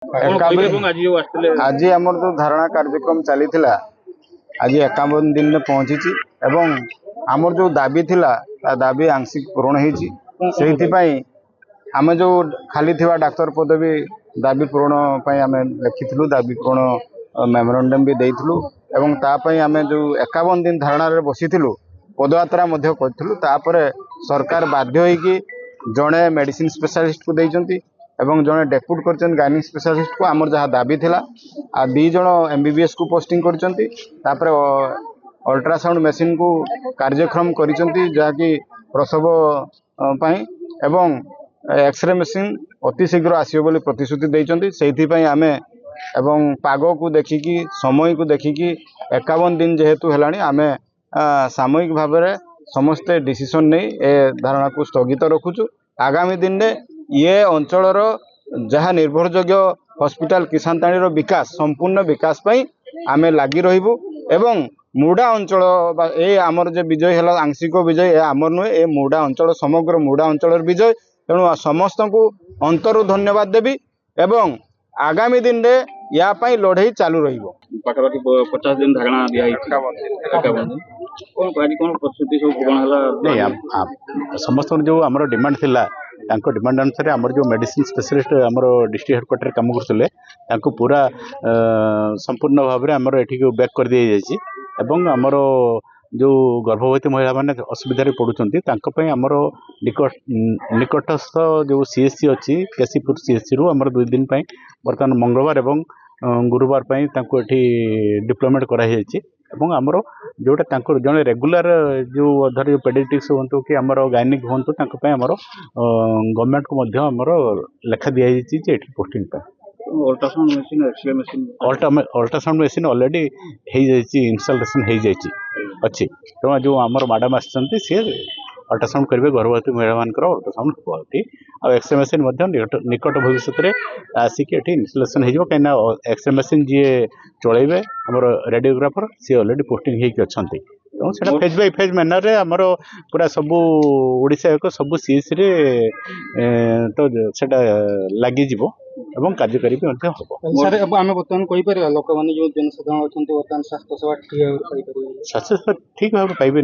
आज आमर जो धारणा कार्यक्रम चली आज 51 दिन में पहुंची एवं आमर जो दाबी थिला दाबी आंशिक पूरण होती आम जो खाली थिवा डाक्तर पदवी दाबी पूरण आम लिखी दाबी पूरण मेमोरेंडम भी देइथिलु एवं तापई आम जो 51 दिन धारणा बसी पदयात्रा करपर सरकार बाध्य होगी जड़े मेडिसिन स्पेशलिस्ट को देइचंती एवं जड़े डेप्यूट कर गाइनिक स्पेशलिस्ट को आमर जहाँ दाबी थिला आ 2 जण एमबीबीएस को पोस्टिंग करचंती तापर अल्ट्रासाउंड मशीन को कार्यक्रम करिसंती जहाँकि प्रसव पई एवं एक्सरे मशीन अति शीघ्र आसियो बोली प्रतिश्रुति देइचंती सेहिथि आमे एवं पाग को देखिकी समय को देखिकी 51 दिन जेहेतु हेलानी आमे सामूहिक भाव में समस्ते डिसीजन नहीं ए धारणा को स्थगित रखुचु। आगामी दिन में ये अंचल जहाँ निर्भरयोग्य हॉस्पिटल किसानताणी विकास संपूर्ण विकास पई आमे लगी रहिबु एवं मुडा अंचल ए आमर जे विजय है आंशिक विजय आमर नुहे ए मुडा अंचल समग्र मुडा अंचल विजय तेणु समस्त को अंतरु धन्यवाद देवी एवं आगामी दिन में या पाई लड़ाई चालू रहिबो। पाखापाखि 50 दिन धारणा दिया समस्त जो आमर डिमांड थिला तांको डिमांड अनुसार आमर जो मेडिसिन स्पेशलिस्ट आमर डिस्ट्रिक्ट हेडक्वार्टर काम करते पूरा संपूर्ण भाव में आमर एठी बैक कर दिया जायछि एवं आमर जो गर्भवती महिला माने असुविधा पड़ुंट आमर निकटस्थ जो सीएससी अच्छी केसीपुर सीएससी रु आमर 2 दिन बर्तमान मंगलवार एवं गुरुवार एठी डिप्लॉयमेंट कराई एवं आमर जोटा जड़े रेगुलर जो अधर पेडिट्रिक्स हूँ कि आमर गायनिक हूँ आमर गवर्नमेंट को आमर लेखा दिखाई posting ultrasound machine already installation हो जाए अच्छी तेणु जो आमर मैडम आसती सी अल्ट्रासाउंड करेंगे गर्भवती महिला मान अल्ट्रासाउंड होती आ एक्सरे मशीन निकट भविष्य में आसिक इंस्टॉलेशन हो कहीं एक्सरे मशीन जी चलेबे आमर रेडियोग्राफर सी ऑलरेडी पोस्टिंग होती तेणु से फेज बाय फेज मैनर रे आमर पूरा सबू ओडिशा एक सबू सीएस रे तो सेटा लगी जीवो एवं कार्यकारी भी हम सर अब आम बर्तमान कहीपर लोक मैंने जो जनसाधारण अच्छा बर्तमान स्वास्थ्य सेवा ठीक भाव ठीक भाव पाइबे।